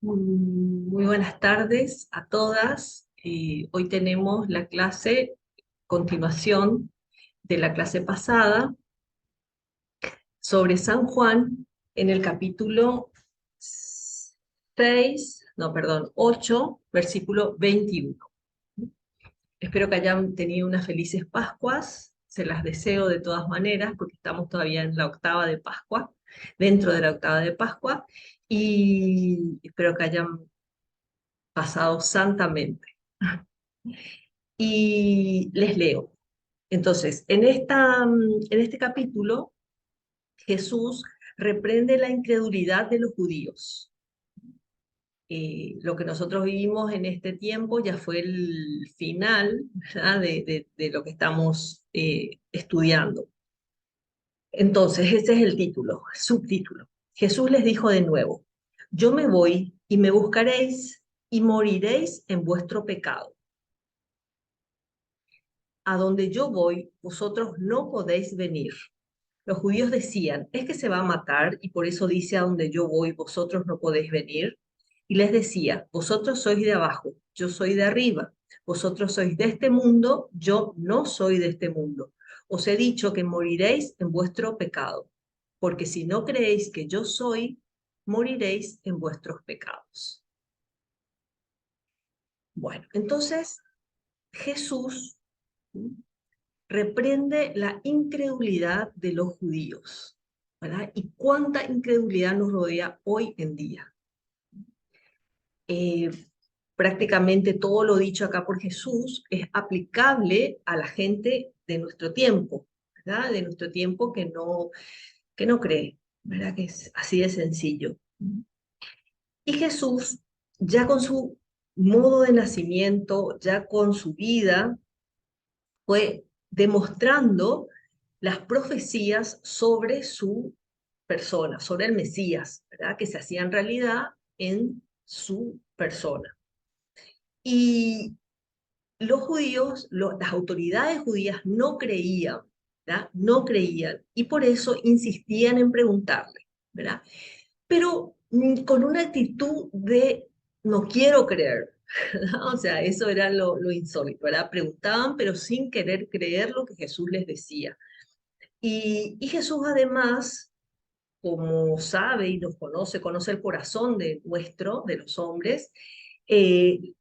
Muy buenas tardes a todas. Hoy tenemos la clase, continuación de la clase pasada, sobre San Juan en el capítulo 6, no, perdón, 8, versículo 21. Espero que hayan tenido unas felices Pascuas. Se las deseo de todas maneras porque estamos todavía en la octava de Pascua, dentro de la octava de Pascua, y espero que hayan pasado santamente. Y les leo. Entonces, en este capítulo, Jesús reprende la incredulidad de los judíos. Lo que nosotros vivimos en este tiempo ya fue el final, ¿verdad? De lo que estamos estudiando. Entonces, ese es el título, subtítulo. Jesús les dijo de nuevo, yo me voy y me buscaréis y moriréis en vuestro pecado. A donde yo voy, vosotros no podéis venir. Los judíos decían, ¿es que se va a matar y por eso dice a donde yo voy, vosotros no podéis venir? Y les decía, vosotros sois de abajo, yo soy de arriba. Vosotros sois de este mundo, yo no soy de este mundo. Os he dicho que moriréis en vuestro pecado, porque si no creéis que yo soy, moriréis en vuestros pecados. Bueno, entonces Jesús reprende la incredulidad de los judíos, ¿verdad? Y cuánta incredulidad nos rodea hoy en día. Eh, Prácticamente todo lo dicho acá por Jesús es aplicable a la gente de nuestro tiempo, ¿verdad? De nuestro tiempo que no cree, ¿verdad? Que es así de sencillo. Y Jesús, ya con su modo de nacimiento, ya con su vida, fue demostrando las profecías sobre su persona, sobre el Mesías, ¿verdad? Que se hacían realidad en su persona. Y los judíos, las autoridades judías no creían, ¿verdad? No creían, y por eso insistían en preguntarle, ¿verdad? Pero con una actitud de no quiero creer, ¿verdad? O sea, eso era lo insólito, ¿verdad? Preguntaban, pero sin querer creer lo que Jesús les decía. Y Jesús además, como sabe y nos conoce, conoce el corazón de nuestro, de los hombres, eh,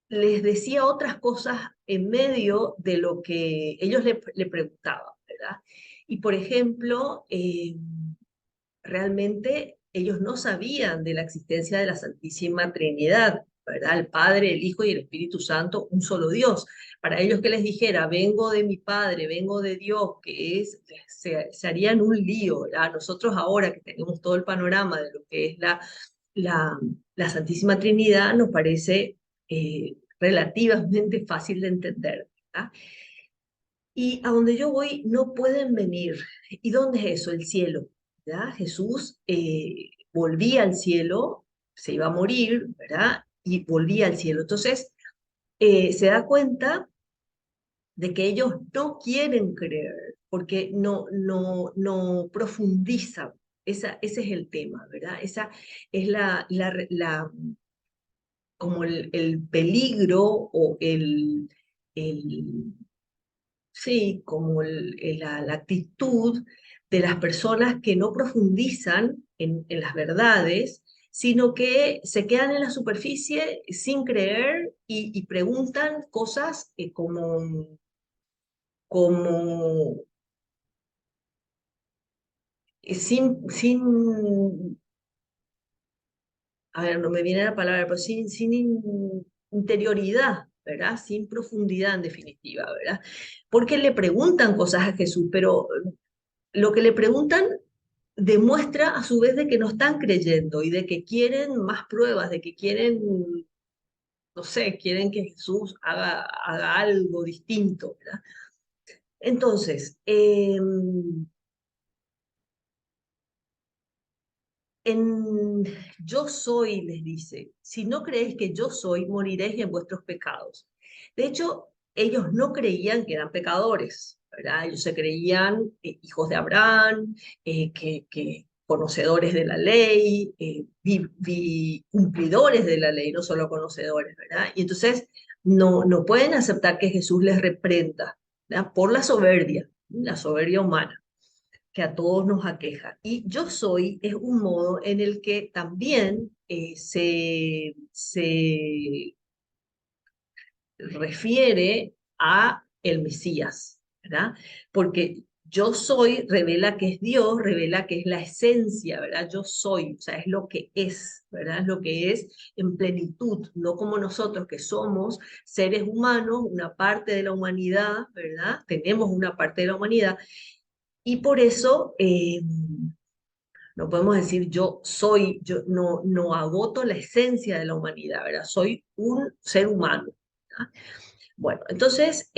les decía otras cosas en medio de lo que ellos le preguntaban, ¿verdad? Y por ejemplo, realmente ellos no sabían de la existencia de la Santísima Trinidad, ¿verdad? El Padre, el Hijo y el Espíritu Santo, un solo Dios. Para ellos que les dijera, vengo de mi Padre, vengo de Dios, que es, se harían un lío, ¿verdad? Nosotros ahora que tenemos todo el panorama de lo que es la, la Santísima Trinidad, nos parece relativamente fácil de entender, ¿verdad? Y a donde yo voy no pueden venir. ¿Y dónde es eso? El cielo. ¿Verdad? Jesús volvía al cielo, se iba a morir, ¿verdad? Y volvía al cielo. Entonces, se da cuenta de que ellos no quieren creer, porque no profundizan. Ese es el tema, ¿verdad? Esa es como el peligro o el sí, como la actitud de las personas que no profundizan en las verdades, sino que se quedan en la superficie sin creer y preguntan cosas como sin, a ver, no me viene la palabra, pero sin interioridad, ¿verdad? Sin profundidad en definitiva, ¿verdad? Porque le preguntan cosas a Jesús, pero lo que le preguntan demuestra a su vez de que no están creyendo y de que quieren más pruebas, de que quieren, no sé, quieren que Jesús haga algo distinto, ¿verdad? Entonces, en yo soy, les dice, si no creéis que yo soy, moriréis en vuestros pecados. De hecho, ellos no creían que eran pecadores, ¿verdad? Ellos se creían hijos de Abraham, conocedores de la ley, cumplidores de la ley, no solo conocedores, ¿verdad? Y entonces no pueden aceptar que Jesús les reprenda, ¿verdad? Por la soberbia humana que a todos nos aqueja. Y yo soy es un modo en el que también se refiere a el Mesías, ¿verdad? Porque yo soy revela que es Dios, revela que es la esencia, ¿verdad? Yo soy, o sea, es lo que es, ¿verdad? Es lo que es en plenitud, no como nosotros que somos seres humanos, una parte de la humanidad, ¿verdad? Tenemos una parte de la humanidad y por eso no podemos decir yo soy, yo no agoto la esencia de la humanidad, ¿verdad? Soy un ser humano, ¿verdad? Bueno, entonces,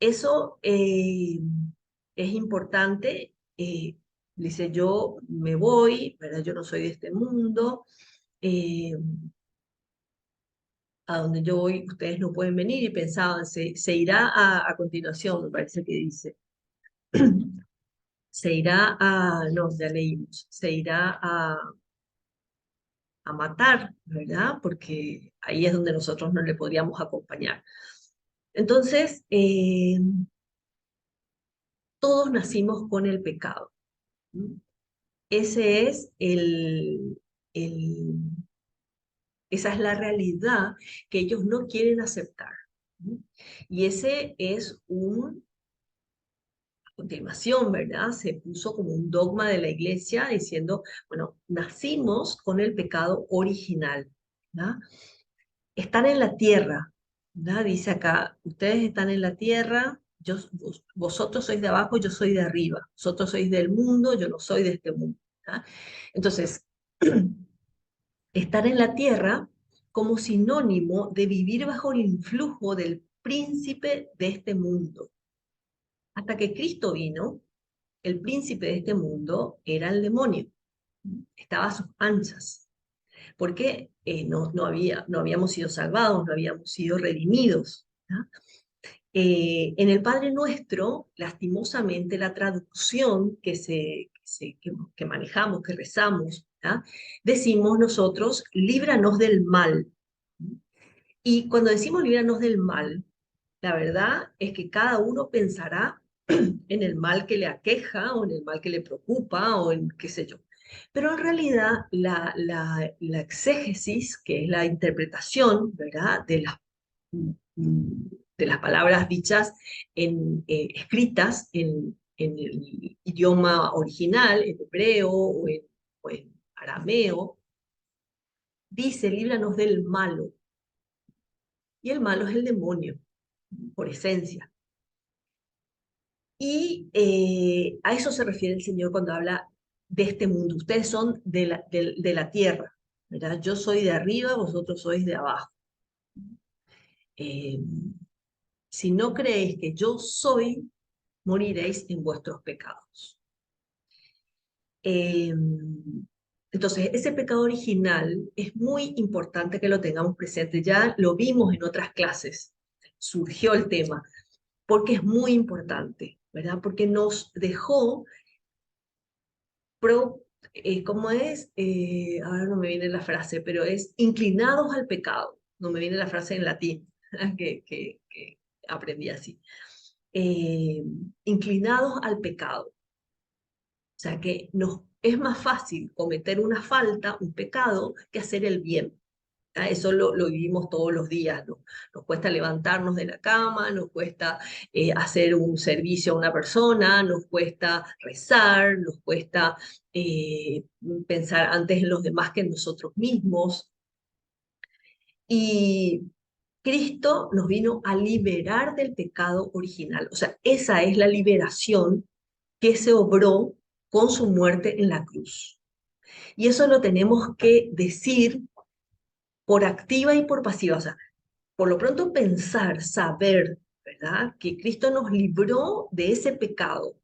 eso es importante. Dice, yo me voy, ¿verdad? Yo no soy de este mundo. eh, a donde yo voy, ustedes no pueden venir. Y pensaban, se irá a continuación, me parece que dice. Se irá no, ya leímos, se irá a matar, ¿verdad? Porque ahí es donde nosotros no le podríamos acompañar. Entonces, todos nacimos con el pecado. Ese es el, esa es la realidad que ellos no quieren aceptar. Y ese es a continuación, ¿verdad? Se puso como un dogma de la iglesia diciendo, bueno, nacimos con el pecado original, ¿verdad? Están en la tierra, ¿verdad? Dice acá, ustedes están en la tierra, vosotros sois de abajo, yo soy de arriba, vosotros sois del mundo, yo no soy de este mundo, ¿verdad? Entonces, estar en la tierra como sinónimo de vivir bajo el influjo del príncipe de este mundo. Hasta que Cristo vino, el príncipe de este mundo era el demonio, estaba a sus anchas, porque no habíamos sido salvados, no habíamos sido redimidos. ¿Ya? En el Padre Nuestro, lastimosamente, la traducción que manejamos, que rezamos, ¿ya? Decimos nosotros, líbranos del mal. Y cuando decimos líbranos del mal, la verdad es que cada uno pensará en el mal que le aqueja o en el mal que le preocupa o en qué sé yo. Pero en realidad la exégesis, que es la interpretación, ¿verdad?, de las palabras dichas, escritas en el idioma original, en hebreo o en arameo, dice, líbranos del malo. Y el malo es el demonio, por esencia. Y a eso se refiere el Señor cuando habla de este mundo. Ustedes son de la tierra, ¿verdad? Yo soy de arriba, vosotros sois de abajo. Eh, si no creéis que yo soy, moriréis en vuestros pecados. Eh, entonces, ese pecado original es muy importante que lo tengamos presente. Ya lo vimos en otras clases, surgió el tema, porque es muy importante, ¿verdad? Porque nos dejó ¿cómo es? Ahora no me viene la frase, pero es inclinados al pecado. No me viene la frase en latín, que aprendí así. Eh, inclinados al pecado. O sea que es más fácil cometer una falta, un pecado, que hacer el bien. Eso lo vivimos todos los días, ¿no? Nos cuesta levantarnos de la cama, nos cuesta hacer un servicio a una persona, nos cuesta rezar, nos cuesta pensar antes en los demás que en nosotros mismos. Y Cristo nos vino a liberar del pecado original. O sea, esa es la liberación que se obró con su muerte en la cruz. Y eso lo tenemos que decir por activa y por pasiva. O sea, por lo pronto pensar, saber, ¿verdad? Que Cristo nos libró de ese pecado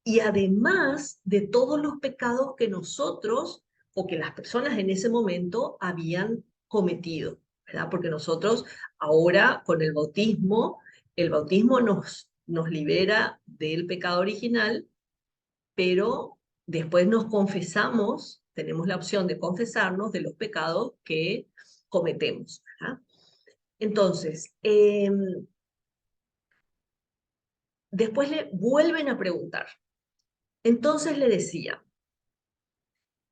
y además de todos los pecados que nosotros o que las personas en ese momento habían cometido, ¿verdad? Porque nosotros ahora con el bautismo nos libera del pecado original, pero Después nos confesamos, tenemos la opción de confesarnos de los pecados que cometemos. ¿Ah? Entonces, después le vuelven a preguntar. Entonces le decía,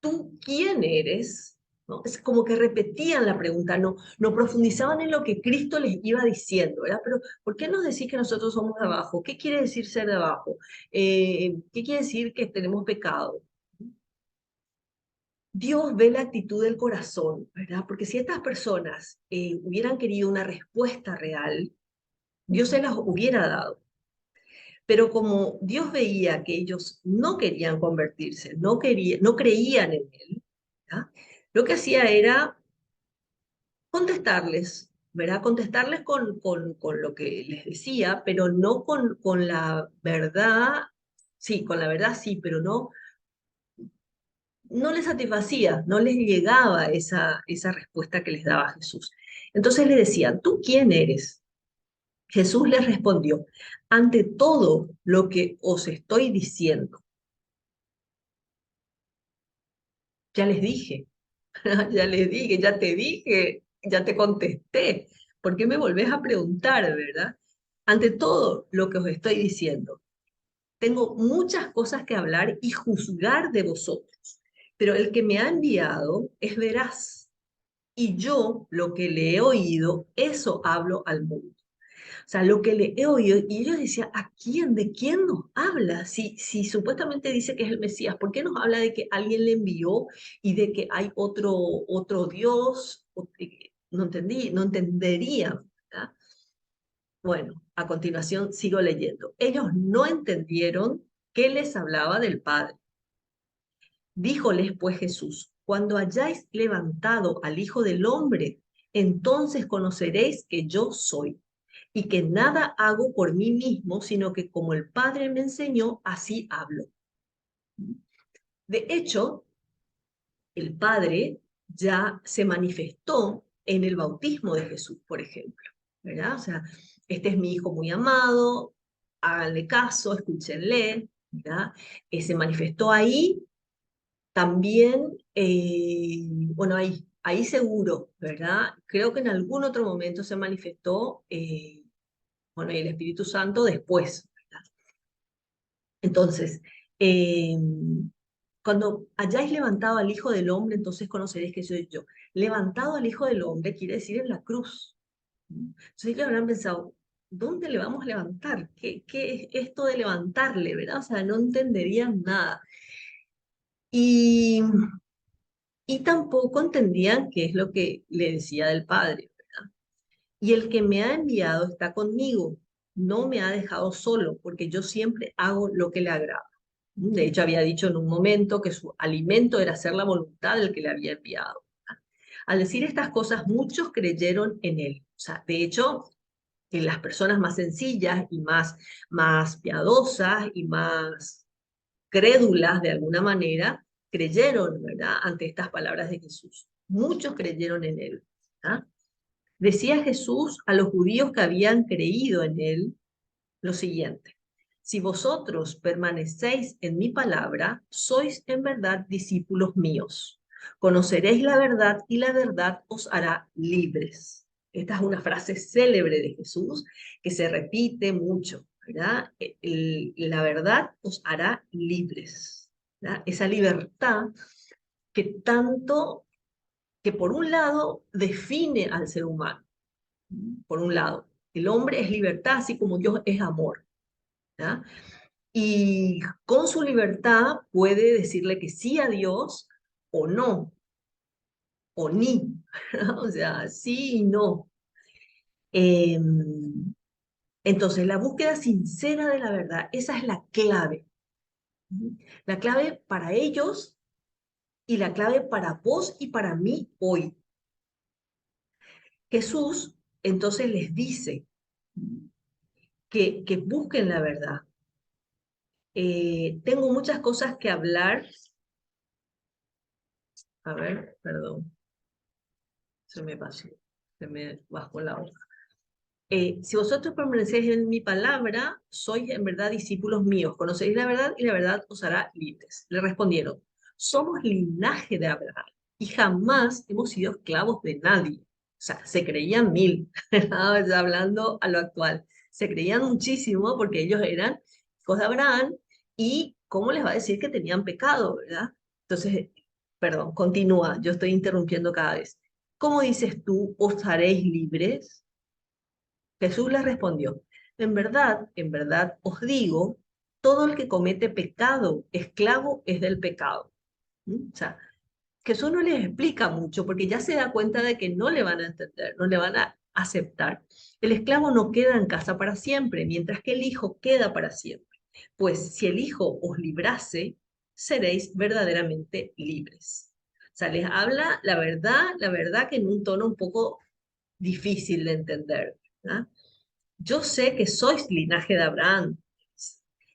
¿tú quién eres? ¿No? Es como que repetían la pregunta, no profundizaban en lo que Cristo les iba diciendo, ¿verdad? Pero ¿por qué nos decís que nosotros somos de abajo? ¿Qué quiere decir ser de abajo? ¿Qué quiere decir que tenemos pecado? Dios ve la actitud del corazón, ¿verdad? Porque si estas personas hubieran querido una respuesta real, Dios se las hubiera dado. Pero como Dios veía que ellos no querían convertirse, no creían en Él, ¿verdad? Lo que hacía era contestarles, ¿verdad? Contestarles con lo que les decía, pero no con la verdad, sí, con la verdad sí, pero no les satisfacía, no les llegaba esa respuesta que les daba Jesús. Entonces le decían, ¿tú quién eres? Jesús les respondió, ante todo lo que os estoy diciendo, ya les dije, ya les dije, ya te dije, ya te contesté. ¿Por qué me volvés a preguntar, verdad? Ante todo lo que os estoy diciendo, tengo muchas cosas que hablar y juzgar de vosotros, pero el que me ha enviado es veraz y yo lo que le he oído, eso hablo al mundo. O sea, lo que le he oído, y ellos decían, ¿a quién? ¿De quién nos habla? Si supuestamente dice que es el Mesías, ¿por qué nos habla de que alguien le envió y de que hay otro Dios? No entendí, no entenderían, ¿verdad? Bueno, a continuación sigo leyendo. Ellos no entendieron que les hablaba del Padre. Díjoles pues Jesús, cuando hayáis levantado al Hijo del Hombre, entonces conoceréis que yo soy, y que nada hago por mí mismo, sino que como el Padre me enseñó, así hablo. De hecho, el Padre ya se manifestó en el bautismo de Jesús, por ejemplo, ¿verdad? O sea, este es mi Hijo muy amado, háganle caso, escúchenle, ¿verdad? Se manifestó ahí también, bueno, ahí seguro, ¿verdad? Creo que en algún otro momento se manifestó, bueno, y el Espíritu Santo después, ¿verdad? Entonces, eh, cuando hayáis levantado al Hijo del Hombre, entonces conoceréis que soy yo. Levantado al Hijo del Hombre quiere decir en la cruz. Entonces ellos habrán pensado, ¿dónde le vamos a levantar? ¿Qué es esto de levantarle, verdad? O sea, no entenderían nada. Y y tampoco entendían qué es lo que le decía del Padre. Y el que me ha enviado está conmigo, no me ha dejado solo, porque yo siempre hago lo que le agrada. De hecho, había dicho en un momento que su alimento era hacer la voluntad del que le había enviado. Al decir estas cosas, muchos creyeron en él. O sea, de hecho, en las personas más sencillas y más piadosas y más crédulas de alguna manera, creyeron, ¿verdad?, ante estas palabras de Jesús. Muchos creyeron en él. ¿Ah? Decía Jesús a los judíos que habían creído en él lo siguiente: si vosotros permanecéis en mi palabra, sois en verdad discípulos míos. Conoceréis la verdad y la verdad os hará libres. Esta es una frase célebre de Jesús que se repite mucho, ¿verdad? La verdad os hará libres, ¿verdad? Esa libertad que tanto, que por un lado define al ser humano, por un lado. El hombre es libertad, así como Dios es amor, ¿verdad? Y con su libertad puede decirle que sí a Dios o no, o ni, o sea, sí y no. Eh, entonces, la búsqueda sincera de la verdad, esa es la clave. La clave para ellos y la clave para vos y para mí hoy. Jesús entonces les dice que busquen la verdad. Tengo muchas cosas que hablar. A ver, perdón, se me pasó, se me bajó la hoja. si vosotros permanecéis en mi palabra, sois en verdad discípulos míos, conoceréis la verdad y la verdad os hará libres. Le respondieron, somos linaje de Abraham y jamás hemos sido esclavos de nadie. O sea, se creían mil, ¿verdad? Ya hablando a lo actual. Se creían muchísimo porque ellos eran hijos de Abraham y ¿cómo les va a decir que tenían pecado, verdad? Entonces, perdón, continúa, yo estoy interrumpiendo cada vez. ¿Cómo dices tú, os haréis libres? Jesús les respondió, en verdad os digo, todo el que comete pecado, esclavo es del pecado. ¿Mm? O sea, Jesús no les explica mucho porque ya se da cuenta de que no le van a entender, no le van a aceptar. El esclavo no queda en casa para siempre, mientras que el Hijo queda para siempre. Pues si el Hijo os librase, seréis verdaderamente libres. O sea, les habla la verdad que en un tono un poco difícil de entender, ¿verdad? Yo sé que sois linaje de Abraham,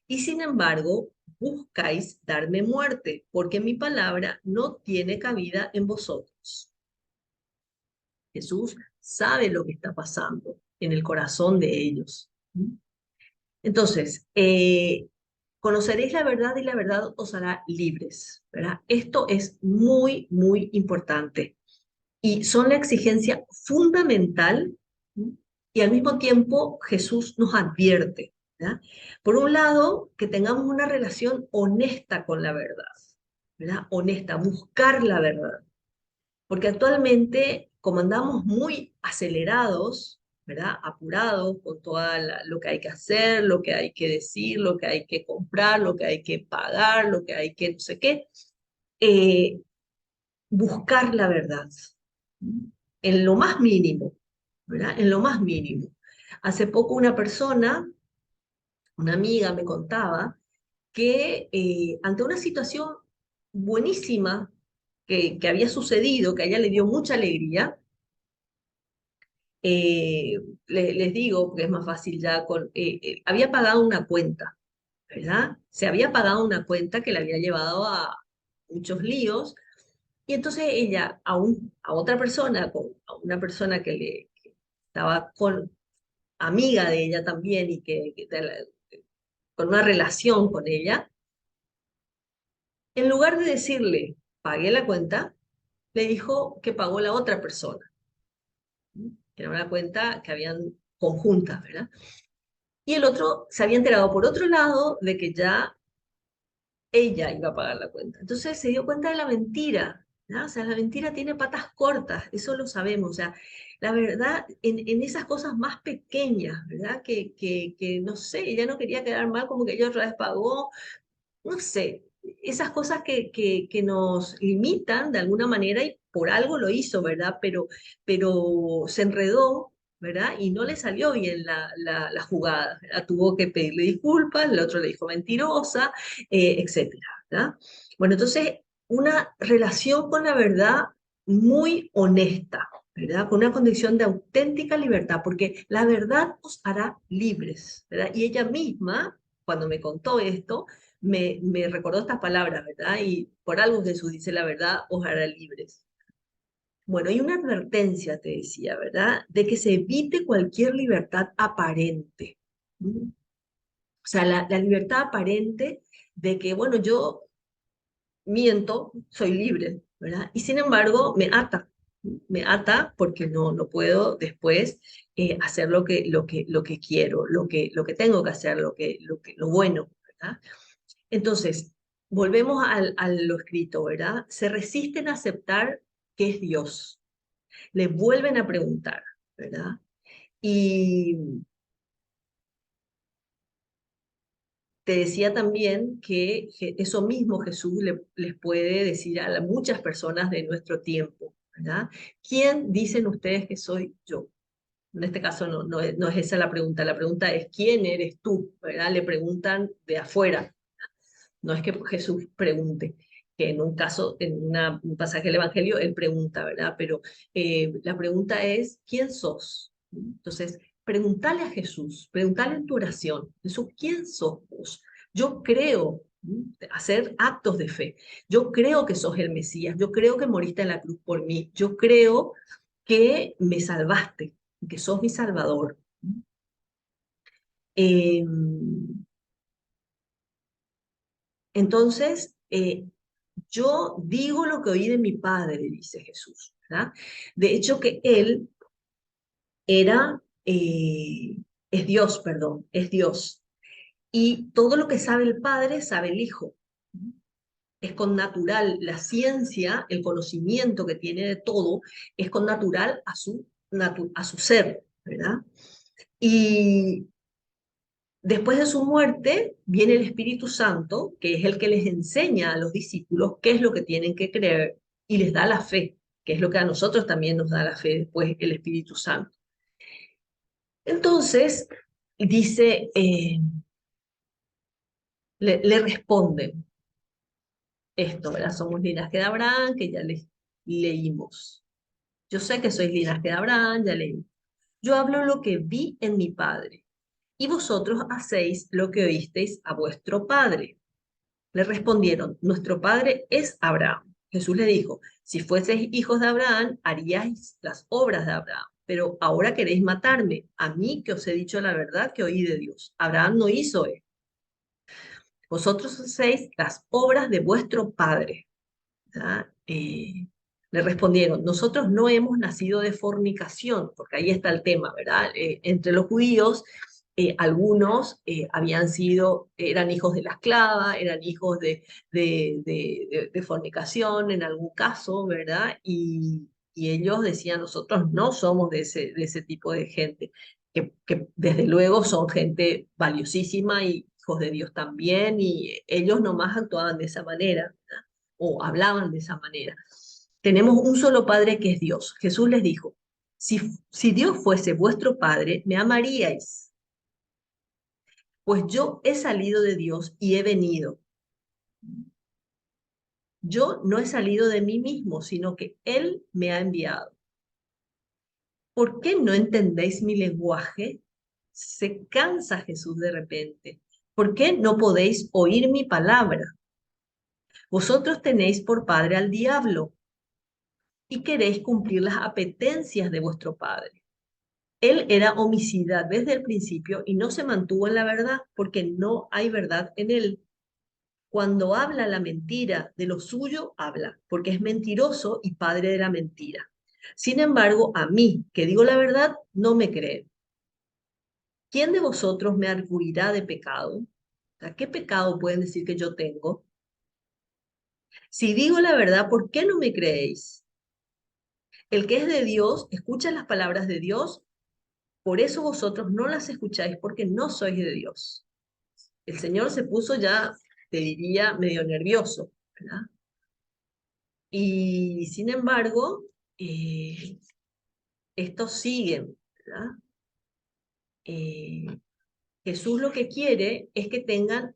y sin embargo buscáis darme muerte, porque mi palabra no tiene cabida en vosotros. Jesús sabe lo que está pasando en el corazón de ellos. Entonces, conoceréis la verdad y la verdad os hará libres, ¿verdad? Esto es muy, muy importante y son la exigencia fundamental, ¿sí? Y al mismo tiempo Jesús nos advierte, ¿verdad? Por un lado, que tengamos una relación honesta con la verdad, ¿verdad? Honesta, buscar la verdad. Porque actualmente, como andamos muy acelerados, ¿verdad? Apurados con todo lo que hay que hacer, lo que hay que decir, lo que hay que comprar, lo que hay que pagar, lo que hay que no sé qué, eh, buscar la verdad en lo más mínimo, ¿verdad? En lo más mínimo. Hace poco una amiga me contaba que ante una situación buenísima que había sucedido, que a ella le dio mucha alegría, eh, les digo, porque es más fácil ya, había pagado una cuenta, ¿verdad? Se había pagado una cuenta que le había llevado a muchos líos. Y entonces ella a otra persona, a una persona que estaba amiga de ella también y con una relación con ella, en lugar de decirle, pagué la cuenta, le dijo que pagó la otra persona. Que era una cuenta que habían conjuntas, ¿verdad? Y el otro se había enterado por otro lado de que ya ella iba a pagar la cuenta. Entonces se dio cuenta de la mentira, ¿no? O sea, la mentira tiene patas cortas, eso lo sabemos. O sea, la verdad, en esas cosas más pequeñas, ¿verdad? Que no sé, ella no quería quedar mal, como que ella otra vez pagó, no sé, esas cosas que nos limitan de alguna manera y por algo lo hizo, ¿verdad? Pero se enredó, ¿verdad? Y no le salió bien la jugada, ¿verdad? Tuvo que pedirle disculpas, el otro le dijo mentirosa, etcétera, ¿verdad? Bueno, entonces, una relación con la verdad muy honesta, ¿verdad? Con una condición de auténtica libertad, porque la verdad os hará libres, ¿verdad? Y ella misma, cuando me contó esto, me recordó estas palabras, ¿verdad? Y por algo Jesús dice la verdad, os hará libres. Bueno, hay una advertencia, te decía, ¿verdad? De que se evite cualquier libertad aparente. ¿Mm? O sea, la libertad aparente de que, bueno, yo miento, soy libre, ¿verdad? Y sin embargo, me ata porque no puedo después hacer lo que quiero, lo que tengo que hacer, lo bueno, ¿verdad? Entonces, volvemos a lo escrito, ¿verdad? Se resisten a aceptar que es Dios. Le vuelven a preguntar, ¿verdad? Y te decía también que eso mismo Jesús les puede decir a muchas personas de nuestro tiempo, ¿verdad? ¿Quién dicen ustedes que soy yo? En este caso no es esa la pregunta es ¿quién eres tú? ¿Verdad? Le preguntan de afuera. No es que Jesús pregunte, que en un caso, un pasaje del Evangelio, él pregunta, ¿verdad? Pero la pregunta es, ¿quién sos? Entonces, preguntale a Jesús, preguntale en tu oración, Jesús, ¿quién sos vos? Yo creo, hacer actos de fe. Yo creo que sos el Mesías, yo creo que moriste en la cruz por mí, yo creo que me salvaste, que sos mi Salvador. Eh, entonces, yo digo lo que oí de mi padre, dice Jesús, ¿verdad? De hecho, que él era, es Dios, perdón, es Dios. Y todo lo que sabe el padre, sabe el hijo. Es con natural, la ciencia, el conocimiento que tiene de todo, es con natural a su ser, ¿verdad? Y después de su muerte viene el Espíritu Santo, que es el que les enseña a los discípulos qué es lo que tienen que creer y les da la fe, que es lo que a nosotros también nos da la fe después el Espíritu Santo. Entonces, dice, le responden esto, ¿verdad? Somos linaje de Abraham, que ya les leímos. Yo sé que sois linaje de Abraham, ya leí. Yo hablo lo que vi en mi padre, y vosotros hacéis lo que oísteis a vuestro padre. Le respondieron, nuestro padre es Abraham. Jesús le dijo, si fueseis hijos de Abraham, haríais las obras de Abraham. Pero ahora queréis matarme, a mí que os he dicho la verdad que oí de Dios. Abraham no hizo esto. Vosotros hacéis las obras de vuestro padre. Le respondieron, nosotros no hemos nacido de fornicación, porque ahí está el tema, ¿verdad? Entre los judíos, algunos eran hijos de la esclava, eran hijos de fornicación en algún caso, ¿verdad? Y ellos decían, nosotros no somos de ese tipo de gente, que desde luego son gente valiosísima y hijos de Dios también, y ellos nomás actuaban de esa manera, ¿verdad? O hablaban de esa manera. Tenemos un solo Padre que es Dios. Jesús les dijo, si Dios fuese vuestro Padre, me amaríais, pues yo he salido de Dios y he venido. Yo no he salido de mí mismo, sino que Él me ha enviado. ¿Por qué no entendéis mi lenguaje? Se cansa Jesús de repente. ¿Por qué no podéis oír mi palabra? Vosotros tenéis por padre al diablo y queréis cumplir las apetencias de vuestro padre. Él era homicida desde el principio y no se mantuvo en la verdad porque no hay verdad en él. Cuando habla la mentira, de lo suyo habla, porque es mentiroso y padre de la mentira. Sin embargo, a mí, que digo la verdad, no me creen. ¿Quién de vosotros me arguirá de pecado? O sea, ¿qué pecado pueden decir que yo tengo? Si digo la verdad, ¿por qué no me creéis? El que es de Dios, escucha las palabras de Dios, por eso vosotros no las escucháis porque no sois de Dios. El Señor se puso ya, te diría, medio nervioso, ¿verdad? Y sin embargo, eh, estos siguen, ¿verdad? Eh, Jesús lo que quiere es que tengan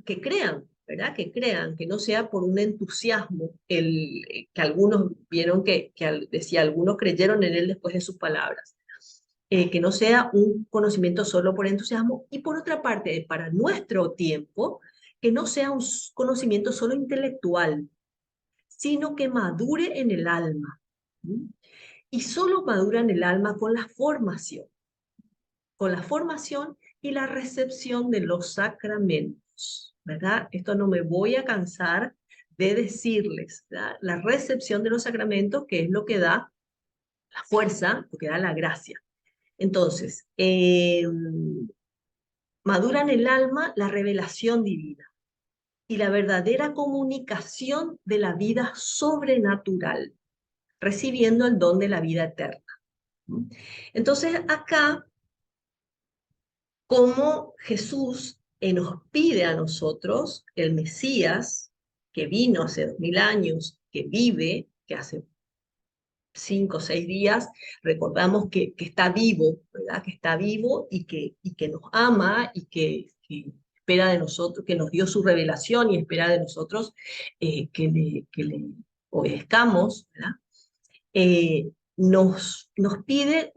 que crean, ¿verdad? Que crean, que no sea por un entusiasmo, que algunos vieron decía, algunos creyeron en él después de sus palabras. Que no sea un conocimiento solo por entusiasmo, y por otra parte, para nuestro tiempo, que no sea un conocimiento solo intelectual, sino que madure en el alma. ¿Mm? Y solo madura en el alma con la formación y la recepción de los sacramentos, ¿verdad? Esto no me voy a cansar de decirles, ¿verdad? La recepción de los sacramentos, que es lo que da la fuerza, lo que da la gracia. Entonces, madura en el alma la revelación divina y la verdadera comunicación de la vida sobrenatural, recibiendo el don de la vida eterna. Entonces, acá, como Jesús nos pide a nosotros, el Mesías, que vino hace 2000 años, que vive, que hace 5 o 6 días, recordamos que está vivo, ¿verdad? Que está vivo y que nos ama y que espera de nosotros, que nos dio su revelación y espera de nosotros que le obedezcamos, ¿verdad? Nos pide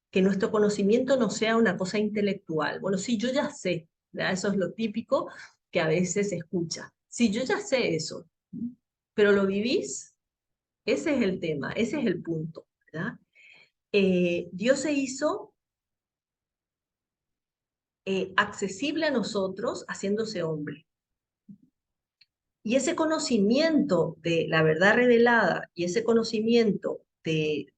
que nuestro conocimiento no sea una cosa intelectual. Bueno, sí, yo ya sé, ¿verdad? Eso es lo típico que a veces se escucha. Sí, yo ya sé eso, pero ¿lo vivís? Ese es el tema, ese es el punto, ¿verdad? Dios se hizo accesible a nosotros haciéndose hombre. Y ese conocimiento de la verdad revelada y ese conocimiento de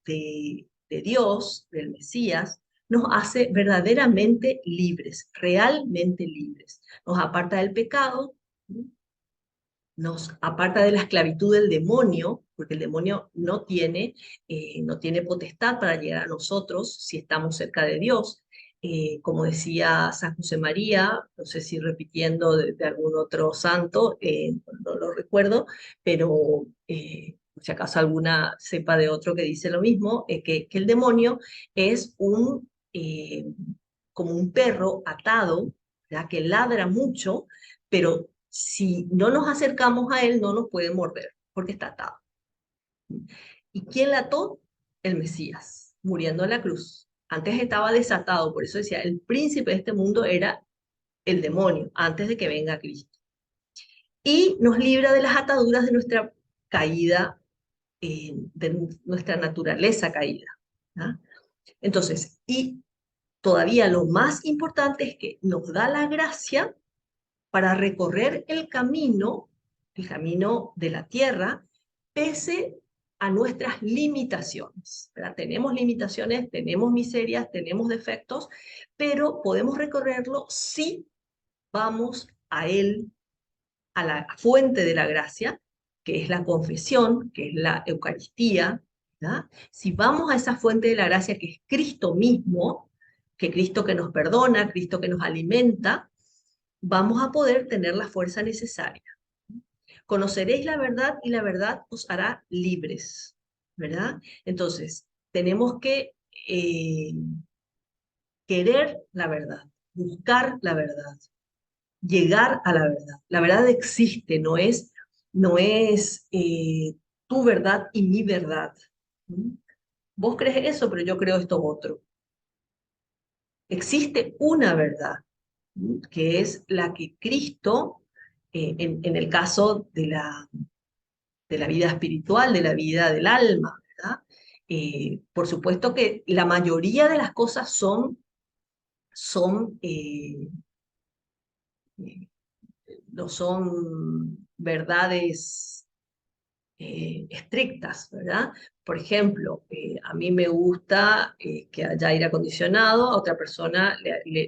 Dios, del Mesías, nos hace verdaderamente libres, realmente libres. Nos aparta del pecado, nos aparta de la esclavitud del demonio, porque el demonio no tiene potestad para llegar a nosotros si estamos cerca de Dios. Como decía San José María, no sé si repitiendo de algún otro santo, no lo recuerdo, pero si acaso alguna sepa de otro que dice lo mismo, que el demonio es como un perro atado, ¿verdad? Que ladra mucho, pero si no nos acercamos a él, no nos puede morder, porque está atado. ¿Y quién la ató? El Mesías, muriendo en la cruz. Antes estaba desatado, por eso decía, el príncipe de este mundo era el demonio, antes de que venga Cristo. Y nos libra de las ataduras de nuestra caída, de nuestra naturaleza caída. ¿Ah? Entonces, y todavía lo más importante es que nos da la gracia para recorrer el camino de la tierra, pese a nuestras limitaciones. ¿Verdad? Tenemos limitaciones, tenemos miserias, tenemos defectos, pero podemos recorrerlo si vamos a Él, a la fuente de la gracia, que es la confesión, que es la Eucaristía. ¿Verdad? Si vamos a esa fuente de la gracia, que es Cristo mismo, que Cristo que nos perdona, Cristo que nos alimenta, vamos a poder tener la fuerza necesaria. Conoceréis la verdad y la verdad os hará libres, ¿verdad? Entonces, tenemos que querer la verdad, buscar la verdad, llegar a la verdad. La verdad existe, no es tu verdad y mi verdad. ¿Mm? Vos crees eso, pero yo creo esto otro. Existe una verdad, que es la que Cristo, en el caso de la vida espiritual, de la vida del alma, ¿verdad? Por supuesto que la mayoría de las cosas son eh, no son verdades estrictas, ¿verdad? Por ejemplo, a mí me gusta que haya aire acondicionado, a otra persona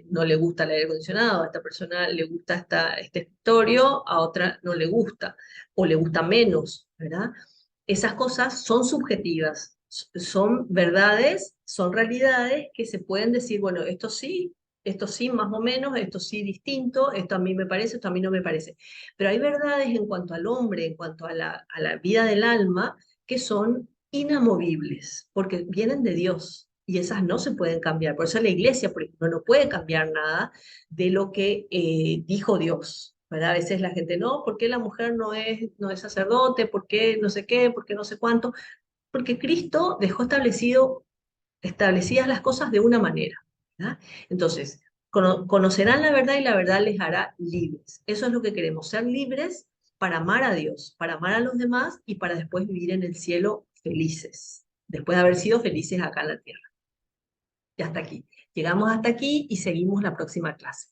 no le gusta el aire acondicionado, a esta persona le gusta este escritorio, a otra no le gusta, o le gusta menos, ¿verdad? Esas cosas son subjetivas, son verdades, son realidades que se pueden decir, bueno, esto sí, más o menos, esto sí distinto, esto a mí me parece, esto a mí no me parece. Pero hay verdades en cuanto al hombre, en cuanto a la vida del alma, que son inamovibles, porque vienen de Dios y esas no se pueden cambiar. Por eso la iglesia, por ejemplo, no puede cambiar nada de lo que dijo Dios. ¿Verdad? A veces la gente, no, ¿por qué la mujer no es sacerdote? ¿Por qué no sé qué? ¿Por qué no sé cuánto? Porque Cristo dejó establecidas las cosas de una manera. ¿Verdad? Entonces, conocerán la verdad y la verdad les hará libres. Eso es lo que queremos, ser libres para amar a Dios, para amar a los demás y para después vivir en el cielo felices, después de haber sido felices acá en la tierra. Y hasta aquí. Llegamos hasta aquí y seguimos la próxima clase.